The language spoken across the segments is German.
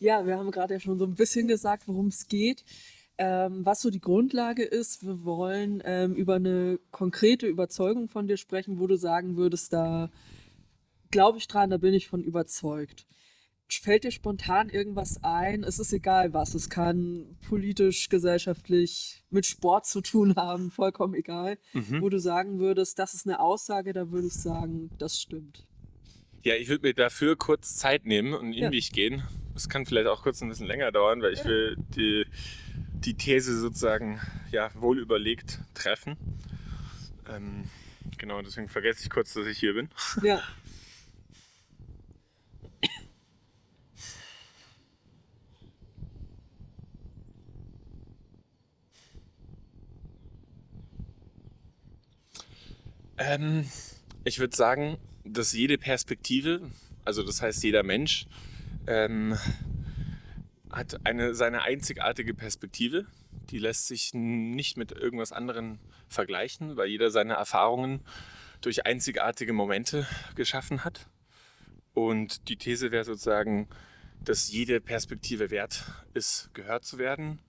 Ja, wir haben gerade ja schon so ein bisschen gesagt, worum es geht. Was so die Grundlage ist, wir wollen über eine konkrete Überzeugung von dir sprechen, wo du sagen würdest, da glaube ich dran, da bin ich von überzeugt. Fällt dir spontan irgendwas ein? Es ist egal was. Es kann politisch, gesellschaftlich, mit Sport zu tun haben, vollkommen egal. Mhm. Wo du sagen würdest, das ist eine Aussage, da würde ich sagen, das stimmt. Ja, ich würde mir dafür kurz Zeit nehmen und in Ja, mich gehen. Das kann vielleicht auch kurz ein bisschen länger dauern, weil ich ja, will die These sozusagen ja, wohl überlegt treffen. Ähm, genau, deswegen vergesse ich kurz, dass ich hier bin. ja. Ähm, Ich würde sagen, dass jede Perspektive, also das heißt jeder Mensch, ähm, hat seine einzigartige Perspektive. Die lässt sich nicht mit irgendwas anderem vergleichen, weil jeder seine Erfahrungen durch einzigartige Momente geschaffen hat. Und die These wäre sozusagen, dass jede Perspektive wert ist, gehört zu werden.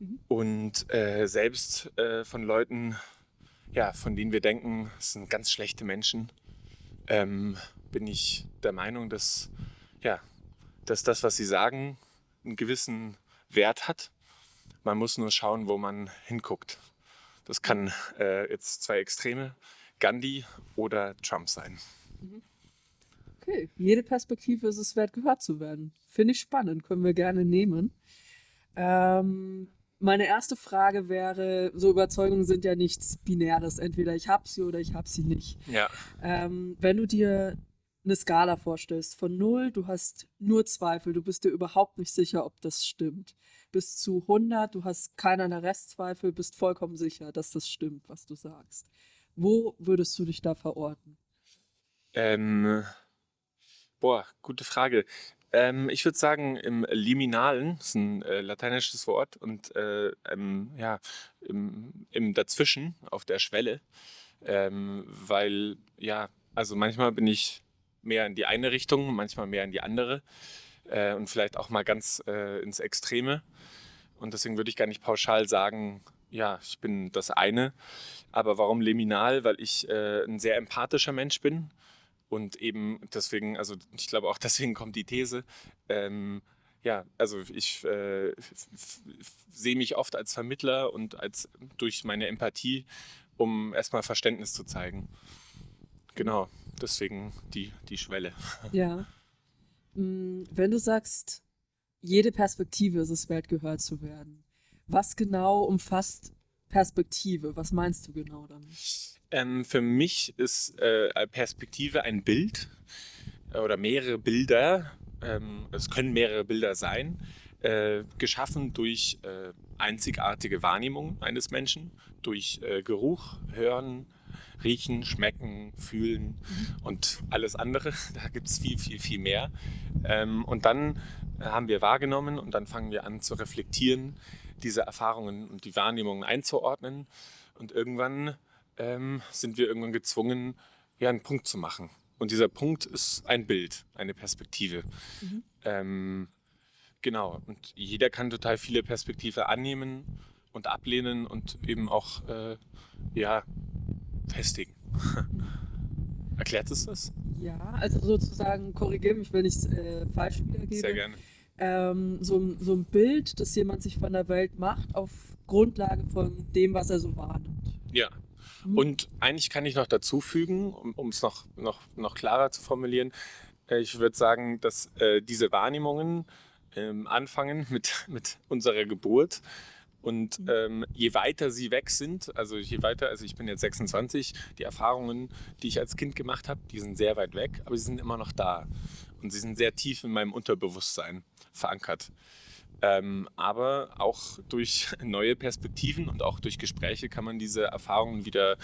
Mhm. Und selbst von Leuten, ja, von denen wir denken, es sind ganz schlechte Menschen, ähm, bin ich der Meinung, ja, dass das, was sie sagen, einen gewissen Wert hat. Man muss nur schauen, wo man hinguckt. Das Mhm. kann jetzt zwei Extreme, Gandhi oder Trump sein. Mhm. Okay, jede Perspektive ist es wert, gehört zu werden. Finde ich spannend, können wir gerne nehmen. Meine erste Frage wäre, so Überzeugungen sind ja nichts Binäres, entweder ich habe sie oder ich habe sie nicht. Ja, Wenn du dir eine Skala vorstellst von 0, du hast nur Zweifel, du bist dir überhaupt nicht sicher, ob das stimmt, bis zu 100, du hast keinerlei Restzweifel, bist vollkommen sicher, dass das stimmt, was du sagst. Wo würdest du dich da verorten? ähm, boah, gute Frage. Ich würde sagen, im Liminalen, das ist ein lateinisches Wort, und ja, im Dazwischen, auf der Schwelle, weil, ja, also manchmal bin ich mehr in die eine Richtung, manchmal mehr in die andere und vielleicht auch mal ganz ins Extreme. Und deswegen würde ich gar nicht pauschal sagen, ja, ich bin das eine. Aber warum liminal? Weil ich ein sehr empathischer Mensch bin und eben deswegen, also ich glaube auch deswegen kommt die These, ja, also ich sehe mich oft als Vermittler und als durch meine Empathie, um erstmal Verständnis zu zeigen. Mhm. Genau, deswegen die Schwelle. Ja. Wenn du sagst, jede Perspektive ist es wert, gehört zu werden, was genau umfasst Perspektive? Was meinst du genau damit? Für mich ist Perspektive ein Bild oder mehrere Bilder, es können mehrere Bilder sein, geschaffen durch einzigartige Wahrnehmung eines Menschen, durch Geruch, Hören, Riechen, Schmecken, Fühlen Mhm. und alles andere. Da gibt es viel, viel, viel mehr. Und dann haben wir wahrgenommen und dann fangen wir an zu reflektieren, diese Erfahrungen und die Wahrnehmungen einzuordnen. Und irgendwann sind wir irgendwann gezwungen, ja, einen Punkt zu machen. Und dieser Punkt ist ein Bild, eine Perspektive. Mhm. Ähm, genau, und jeder kann total viele Perspektiven annehmen und ablehnen und eben auch ja, festigen. Mhm. Erklärt es das? Ja, also sozusagen, korrigiere mich, wenn ich es falsch Sehr wiedergebe. gerne. So ein Bild, das jemand sich von der Welt macht, auf Grundlage von dem, was er so wahrnimmt. Ja, Mhm. und eigentlich kann ich noch dazu fügen, um es noch klarer zu formulieren, ich würde sagen, dass diese Wahrnehmungen anfangen mit unserer Geburt. Und Mhm. je weiter sie weg sind, also je weiter, also ich bin jetzt 26, die Erfahrungen, die ich als Kind gemacht habe, die sind sehr weit weg, aber sie sind immer noch da. Und sie sind sehr tief in meinem Unterbewusstsein verankert. Aber auch durch neue Perspektiven und auch durch Gespräche kann man diese Erfahrungen wieder,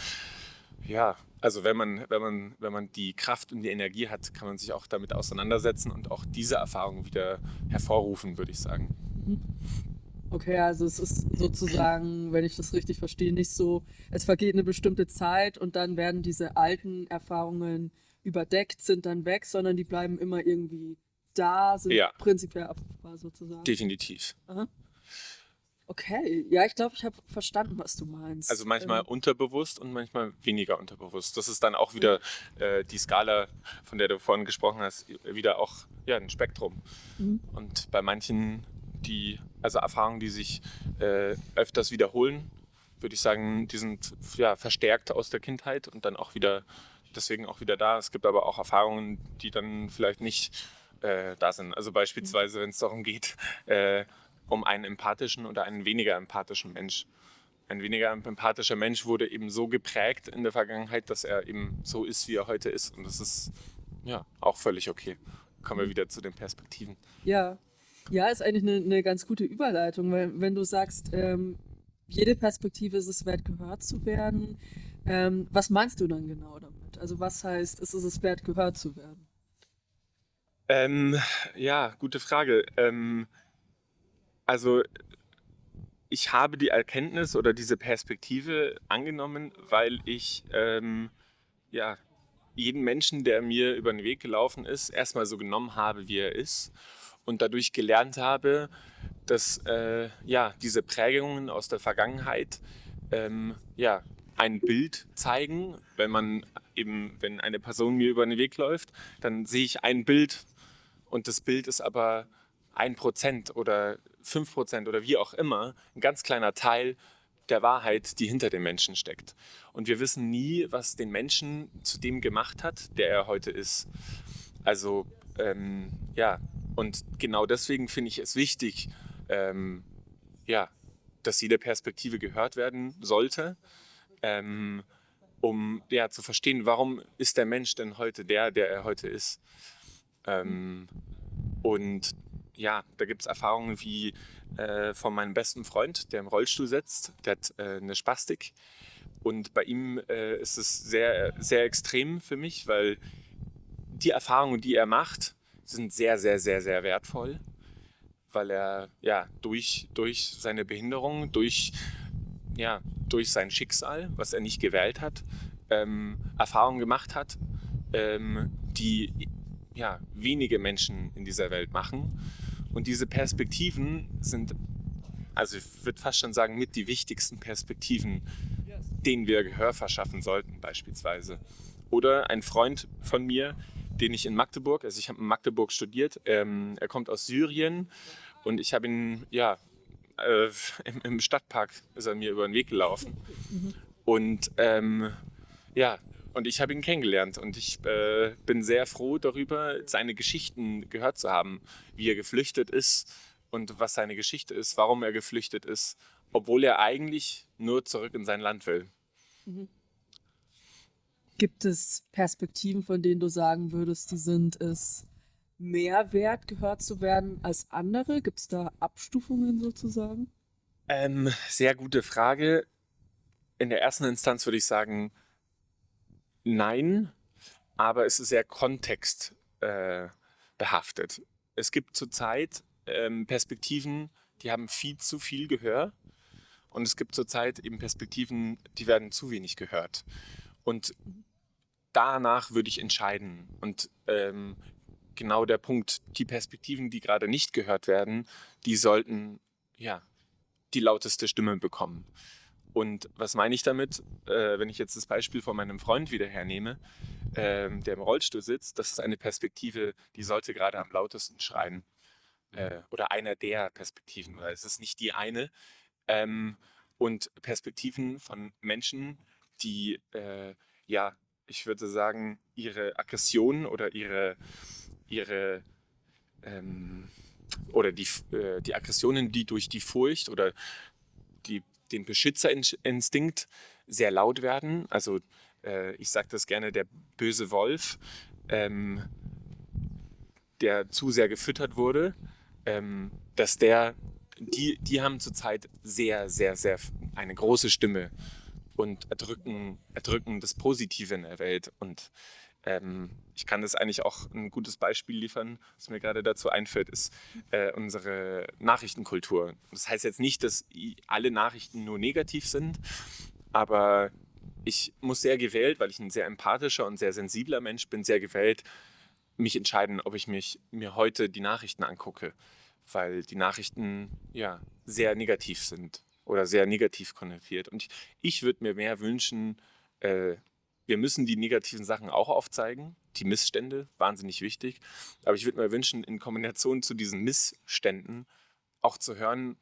ja, also wenn man die Kraft und die Energie hat, kann man sich auch damit auseinandersetzen und auch diese Erfahrungen wieder hervorrufen, würde ich sagen. Mhm. Okay, also es ist sozusagen, wenn ich das richtig verstehe, nicht so, es vergeht eine bestimmte Zeit und dann werden diese alten Erfahrungen überdeckt, sind dann weg, sondern die bleiben immer irgendwie da sind Ja, prinzipiell abrufbar sozusagen. definitiv. Aha. Okay, ja, ich glaube, ich habe verstanden, was du Also meinst. manchmal unterbewusst und manchmal weniger unterbewusst. Das ist dann auch Mhm. wieder die Skala, von der du vorhin gesprochen hast, wieder auch ein Spektrum. Mhm. Und bei manchen, also Erfahrungen, die sich öfters wiederholen, würde ich sagen, die sind verstärkt aus der Kindheit und dann auch wieder, deswegen auch wieder da. Es gibt aber auch Erfahrungen, die dann vielleicht nicht da sind. Also beispielsweise, wenn es darum geht, um einen empathischen oder einen weniger empathischen Mensch. Ein weniger empathischer Mensch wurde eben so geprägt in der Vergangenheit, dass er eben so ist, wie er heute ist. Und das ist auch völlig okay. Kommen wir Mhm. wieder zu den Perspektiven. Ja. Ja, ist eigentlich eine ganz gute Überleitung, weil wenn du sagst, jede Perspektive ist es wert, gehört zu werden, was meinst du dann genau damit? Also was heißt, ist es wert, gehört zu werden? Ja, gute Frage. Also ich habe die Erkenntnis oder diese Perspektive angenommen, weil ich ja, jeden Menschen, der mir über den Weg gelaufen ist, erstmal so genommen habe, wie er ist und dadurch gelernt habe, dass diese Prägungen aus der Vergangenheit ein Bild zeigen. Wenn eine Person mir über den Weg läuft, dann sehe ich ein Bild und das Bild ist aber 1% oder 5% oder wie auch immer, ein ganz kleiner Teil der Wahrheit, die hinter dem Menschen steckt. Und wir wissen nie, was den Menschen zu dem gemacht hat, der er heute ist. Also und genau deswegen finde ich es wichtig, ähm, ja, dass jede Perspektive gehört werden sollte, ähm, um zu verstehen, warum ist der Mensch denn heute der er heute ist. Mhm. Ähm, und ja, da gibt es Erfahrungen wie von meinem besten Freund, der im Rollstuhl sitzt, der hat eine Spastik. Und bei ihm ist es sehr, sehr extrem für mich, weil die Erfahrungen, die er macht, sind sehr, sehr, sehr, sehr wertvoll, weil er durch seine Behinderung, durch sein Schicksal, was er nicht gewählt hat, Erfahrungen gemacht hat, die wenige Menschen in dieser Welt machen. Und diese Perspektiven sind, also ich würde fast schon sagen, mit die wichtigsten Perspektiven, denen wir Gehör verschaffen sollten beispielsweise. Oder ein Freund von mir, den ich in Magdeburg, also ich habe in Magdeburg studiert, er kommt aus Syrien und ich habe ihn, äh, im Stadtpark ist er mir über den Weg gelaufen. Mhm. Und ja, und ich habe ihn kennengelernt und ich bin sehr froh darüber, seine Geschichten gehört zu haben, wie er geflüchtet ist und was seine Geschichte ist, warum er geflüchtet ist, obwohl er eigentlich nur zurück in sein Land will. Mhm. Gibt es Perspektiven, von denen du sagen würdest, die sind es mehr wert, gehört zu werden als andere? Gibt es da Abstufungen sozusagen? Sehr gute Frage. In der ersten Instanz würde ich sagen, nein, aber es ist sehr kontextbehaftet. Behaftet. Es gibt zurzeit Perspektiven, die haben viel zu viel Gehör und es gibt zurzeit eben Perspektiven, die werden zu wenig gehört. Und danach würde ich entscheiden. Und genau der Punkt, die Perspektiven, die gerade nicht gehört werden, die sollten die lauteste Stimme bekommen. Und was meine ich damit? Wenn ich jetzt das Beispiel von meinem Freund wieder hernehme, der im Rollstuhl sitzt, das ist eine Perspektive, die sollte gerade am lautesten schreien. Oder einer der Perspektiven, weil es ist nicht die eine. Ähm, und Perspektiven von Menschen, die, ich würde sagen, ihre Aggression oder ihre ähm, oder die Aggressionen, die durch die Furcht oder die, den Beschützerinstinkt sehr laut werden. Also ich sage das gerne, der böse Wolf, ähm, der zu sehr gefüttert wurde, dass die haben zurzeit sehr, sehr, sehr eine große Stimme und erdrücken das Positive in der Welt. Und ich kann das eigentlich auch ein gutes Beispiel liefern, was mir gerade dazu einfällt, ist unsere Nachrichtenkultur. Das heißt jetzt nicht, dass alle Nachrichten nur negativ sind, aber ich muss sehr gewählt, weil ich ein sehr empathischer und sehr sensibler Mensch bin, sehr gewählt mich entscheiden, ob ich mir heute die Nachrichten angucke, weil die Nachrichten ja sehr negativ sind oder sehr negativ konnotiert. Und ich würde mir mehr wünschen, äh, wir müssen die negativen Sachen auch aufzeigen, die Missstände, wahnsinnig wichtig. Aber ich würde mir wünschen, in Kombination zu diesen Missständen auch zu hören,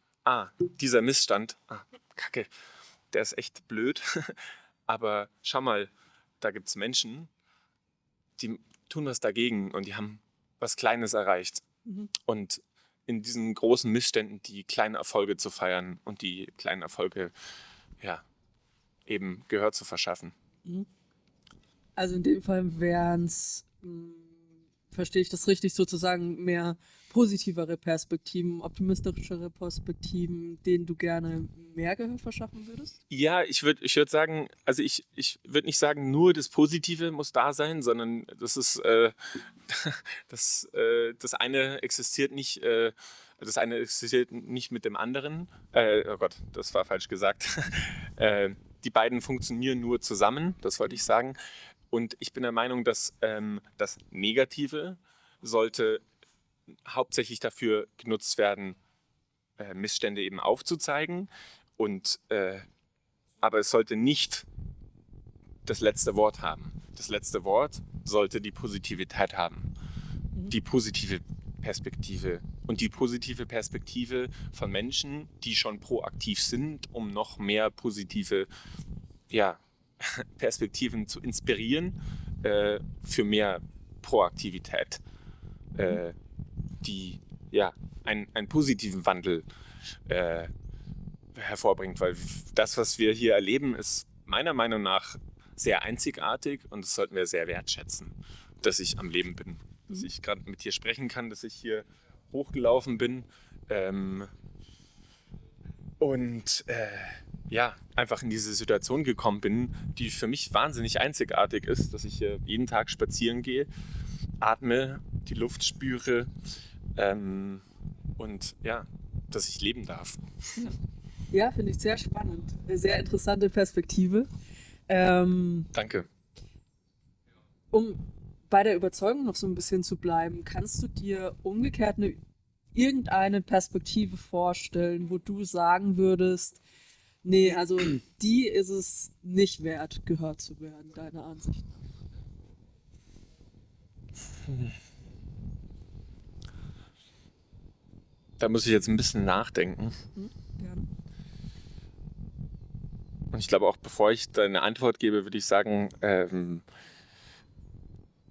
dieser Missstand, Kacke, der ist echt blöd. Aber schau mal, da gibt es Menschen, die tun was dagegen und die haben was Kleines erreicht. Mhm. Und in diesen großen Missständen die kleinen Erfolge zu feiern und die kleinen Erfolge, ja, eben Gehör zu verschaffen. Mhm. Also in dem Fall wären es, verstehe ich das richtig, sozusagen mehr positivere Perspektiven, optimistischere Perspektiven, denen du gerne mehr Gehör verschaffen würdest? Ja, ich würd sagen, also ich würde nicht sagen, nur das Positive muss da sein, sondern das eine existiert nicht, das eine existiert nicht mit dem anderen. Oh Gott, das war falsch gesagt. Die beiden funktionieren nur zusammen, das wollte ich sagen. Und ich bin der Meinung, dass das Negative sollte hauptsächlich dafür genutzt werden, Missstände eben aufzuzeigen. Aber es sollte nicht das letzte Wort haben. Das letzte Wort sollte die Positivität haben. Die positive Perspektive. Und die positive Perspektive von Menschen, die schon proaktiv sind, um noch mehr positive Perspektiven zu inspirieren, für mehr Proaktivität, die einen positiven Wandel hervorbringt. Weil das, was wir hier erleben, ist meiner Meinung nach sehr einzigartig und das sollten wir sehr wertschätzen, dass ich am Leben bin, dass ich gerade mit dir sprechen kann, dass ich hier hochgelaufen bin einfach in diese Situation gekommen bin, die für mich wahnsinnig einzigartig ist, dass ich hier jeden Tag spazieren gehe, atme, die Luft spüre dass ich leben darf. Ja, finde ich sehr spannend. Eine sehr interessante Perspektive. Um Danke. bei der Überzeugung noch so ein bisschen zu bleiben, kannst du dir umgekehrt irgendeine Perspektive vorstellen, wo du sagen würdest, nee, also die ist es nicht wert, gehört zu werden, deiner Ansicht nach? Da muss ich jetzt ein bisschen nachdenken. Gerne. Und ich glaube auch, bevor ich da eine Antwort gebe, würde ich sagen,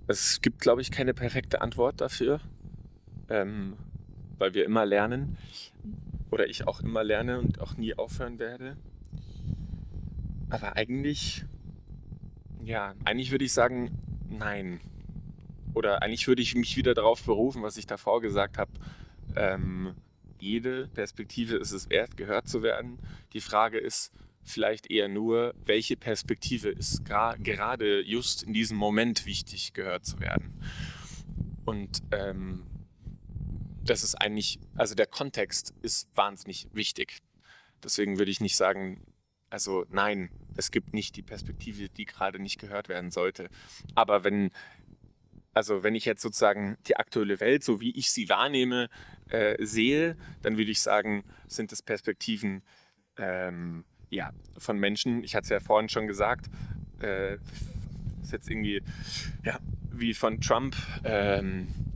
es gibt, glaube ich, keine perfekte Antwort dafür, weil wir immer lernen oder ich auch immer lerne und auch nie aufhören werde. Aber eigentlich würde ich sagen, nein. Oder eigentlich würde ich mich wieder darauf berufen, was ich davor gesagt habe. Jede Perspektive ist es wert, gehört zu werden. Die Frage ist vielleicht eher nur, welche Perspektive ist gerade just in diesem Moment wichtig, gehört zu werden. Und das ist eigentlich, also der Kontext ist wahnsinnig wichtig. Deswegen würde ich nicht sagen, also nein, es gibt nicht die Perspektive, die gerade nicht gehört werden sollte. Aber wenn ich jetzt sozusagen die aktuelle Welt, so wie ich sie wahrnehme, sehe, dann würde ich sagen, sind es Perspektiven von Menschen. Ich hatte es ja vorhin schon gesagt, ist jetzt irgendwie wie von Trump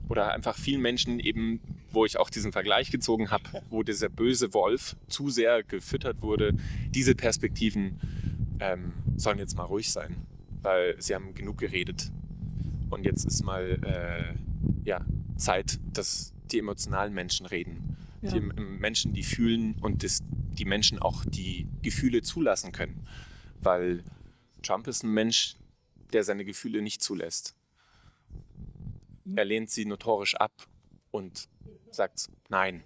oder einfach vielen Menschen eben, wo ich auch diesen Vergleich gezogen habe, wo dieser böse Wolf zu sehr gefüttert wurde. Diese Perspektiven sollen jetzt mal ruhig sein, weil sie haben genug geredet. Und jetzt ist mal Zeit, dass die emotionalen Menschen reden. Ja. Die Menschen, die fühlen und die Menschen auch die Gefühle zulassen können. Weil Trump ist ein Mensch, der seine Gefühle nicht zulässt. Er lehnt sie notorisch ab und sagt, nein,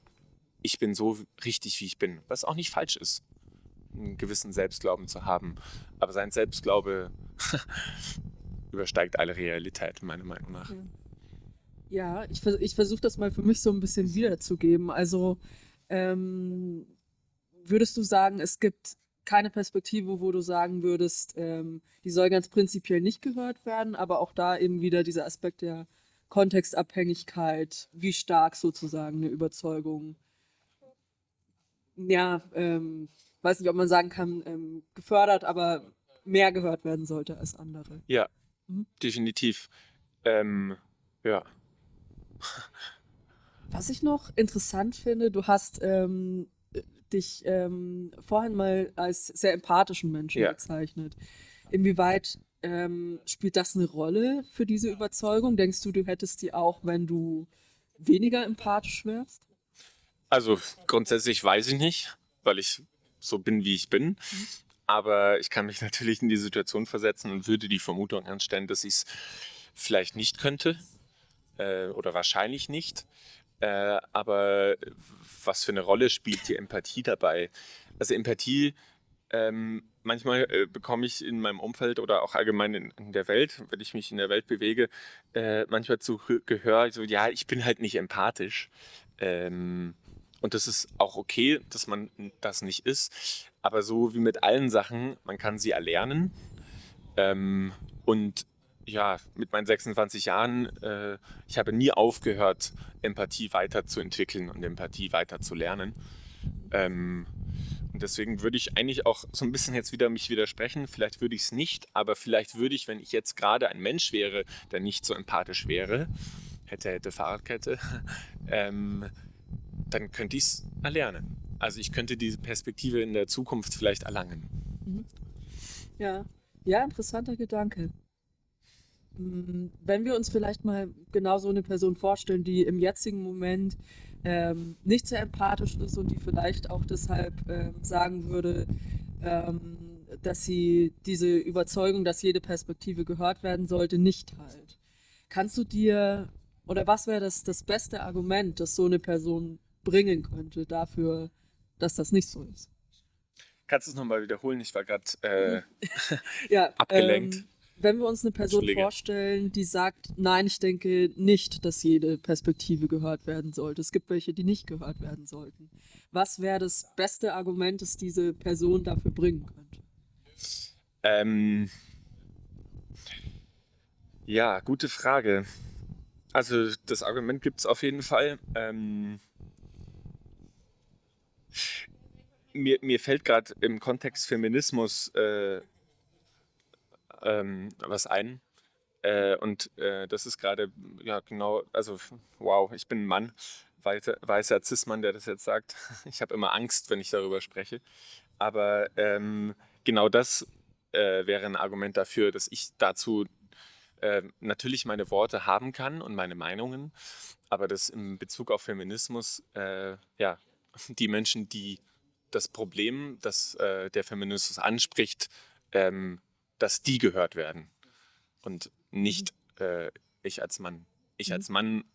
ich bin so richtig, wie ich bin. Was auch nicht falsch ist, einen gewissen Selbstglauben zu haben. Aber sein Selbstglaube übersteigt alle Realität, meiner Meinung nach. Ja, ich versuche das mal für mich so ein bisschen wiederzugeben. Also würdest du sagen, es gibt keine Perspektive, wo du sagen würdest, die soll ganz prinzipiell nicht gehört werden, aber auch da eben wieder dieser Aspekt der Kontextabhängigkeit, wie stark sozusagen eine Überzeugung, ja, weiß nicht, ob man sagen kann, gefördert, aber mehr gehört werden sollte als andere. Ja, Mhm. definitiv. Ja. Was ich noch interessant finde, du hast dich vorhin mal als sehr empathischen Menschen Ja. bezeichnet. Inwieweit spielt das eine Rolle für diese Überzeugung? Denkst du, du hättest die auch, wenn du weniger empathisch wärst? Also grundsätzlich weiß ich nicht, weil ich so bin, wie ich bin. Aber ich kann mich natürlich in die Situation versetzen und würde die Vermutung anstellen, dass ich es vielleicht nicht könnte oder wahrscheinlich nicht. Aber was für eine Rolle spielt die Empathie dabei? Also Empathie, manchmal bekomme ich in meinem Umfeld oder auch allgemein in der Welt, wenn ich mich in der Welt bewege, manchmal zu Gehör, so, ja, ich bin halt nicht empathisch. Und das ist auch okay, dass man das nicht ist. Aber so wie mit allen Sachen, man kann sie erlernen. Und ja, mit meinen 26 Jahren, ich habe nie aufgehört, Empathie weiterzuentwickeln und Empathie weiter zu lernen. Und deswegen würde ich eigentlich auch so ein bisschen jetzt wieder mich widersprechen. Vielleicht würde ich es nicht, aber vielleicht würde ich, wenn ich jetzt gerade ein Mensch wäre, der nicht so empathisch wäre, hätte Fahrradkette, dann könnte ich es erlernen. Also ich könnte diese Perspektive in der Zukunft vielleicht erlangen. Ja, ja, interessanter Gedanke. Wenn wir uns vielleicht mal genau so eine Person vorstellen, die im jetzigen Moment nicht sehr empathisch ist und die vielleicht auch deshalb sagen würde, dass sie diese Überzeugung, dass jede Perspektive gehört werden sollte, nicht teilt. Kannst du dir, oder was wäre das beste Argument, das so eine Person bringen könnte dafür, dass das nicht so ist? Kannst du es nochmal wiederholen? Ich war gerade Ja, abgelenkt. wenn wir uns eine Person Entschuldige. vorstellen, die sagt, nein, ich denke nicht, dass jede Perspektive gehört werden sollte. Es gibt welche, die nicht gehört werden sollten. Was wäre das beste Argument, das diese Person dafür bringen könnte? Ja, gute Frage. Also das Argument gibt es auf jeden Fall. Mir fällt gerade im Kontext Feminismus was ein. Das ist gerade, ja genau, also wow, ich bin ein Mann, weißer Cis-Mann, der das jetzt sagt. Ich habe immer Angst, wenn ich darüber spreche. Aber genau das wäre ein Argument dafür, dass ich dazu natürlich meine Worte haben kann und meine Meinungen, aber dass in Bezug auf Feminismus, ja, die Menschen, die das Problem, das der Feminismus anspricht, dass die gehört werden und nicht ich als Mann. Ich als Mann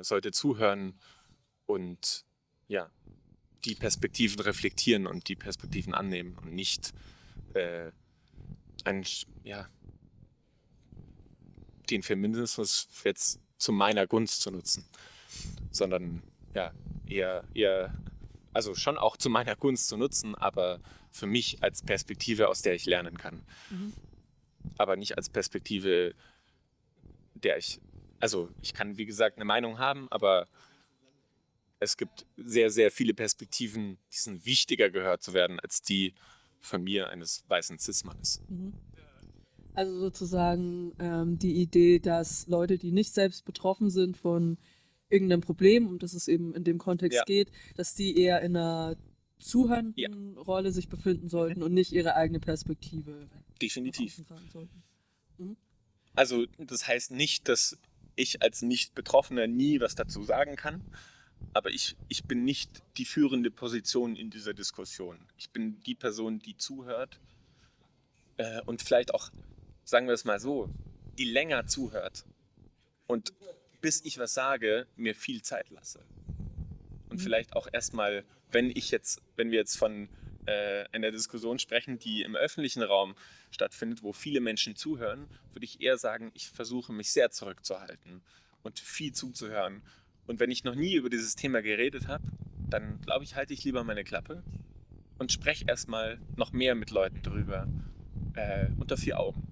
sollte zuhören und ja, die Perspektiven reflektieren und die Perspektiven annehmen und nicht ja, den Feminismus jetzt zu meiner Gunst zu nutzen, sondern ja, eher, also schon auch zu meiner Gunst zu nutzen, aber für mich als Perspektive, aus der ich lernen kann. Aber nicht als Perspektive, also ich kann, wie gesagt, eine Meinung haben, aber es gibt sehr, sehr viele Perspektiven, die sind wichtiger gehört zu werden, als die von mir, eines weißen Cis-Mannes. Also sozusagen die Idee, dass Leute, die nicht selbst betroffen sind von irgendeinem Problem, um das es eben in dem Kontext Ja. geht, dass die eher in einer zuhörenden Rolle sich befinden sollten und nicht ihre eigene Perspektive Definitiv. nach außen tragen sollten. Also das heißt nicht, dass ich als Nicht-Betroffener nie was dazu sagen kann, aber ich bin nicht die führende Position in dieser Diskussion. Ich bin die Person, die zuhört und vielleicht auch, sagen wir es mal so, die länger zuhört und bis ich was sage, mir viel Zeit lasse. Und vielleicht auch erstmal, wenn wir jetzt von einer Diskussion sprechen, die im öffentlichen Raum stattfindet, wo viele Menschen zuhören, würde ich eher sagen, ich versuche mich sehr zurückzuhalten und viel zuzuhören. Und wenn ich noch nie über dieses Thema geredet habe, dann glaube ich, halte ich lieber meine Klappe und spreche erstmal noch mehr mit Leuten drüber unter vier Augen.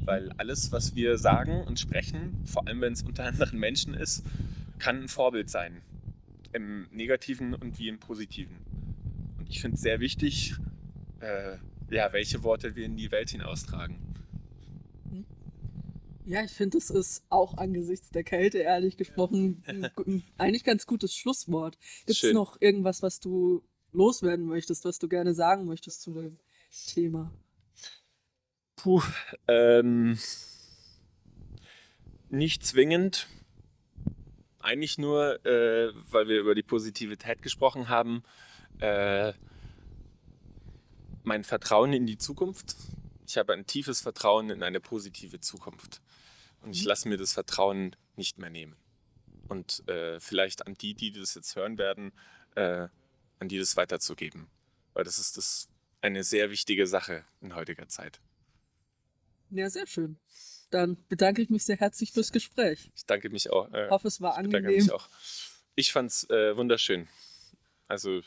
Weil alles, was wir sagen und sprechen, vor allem wenn es unter anderen Menschen ist, kann ein Vorbild sein. Im Negativen und wie im Positiven. Und ich finde es sehr wichtig, ja, welche Worte wir in die Welt hinaustragen. Hm. Ja, ich finde, es ist auch angesichts der Kälte, ehrlich gesprochen, eigentlich ganz gutes Schlusswort. Gibt es Schön. noch irgendwas, was du loswerden möchtest, was du gerne sagen möchtest zu dem Thema? Puh, nicht zwingend. Eigentlich nur, weil wir über die Positivität gesprochen haben, äh, mein Vertrauen in die Zukunft. Ich habe ein tiefes Vertrauen in eine positive Zukunft. Und ich Mhm. lasse mir das Vertrauen nicht mehr nehmen. Und vielleicht an die das jetzt hören werden, an die das weiterzugeben. Weil das ist eine sehr wichtige Sache in heutiger Zeit. Ja, sehr schön. Dann bedanke ich mich sehr herzlich fürs Gespräch. Ich danke mich auch. Hoffe, es war Ich bedanke angenehm. mich auch. Ich fand es wunderschön. Also,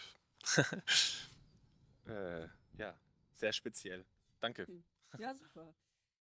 ja, sehr speziell. Danke. Ja, super.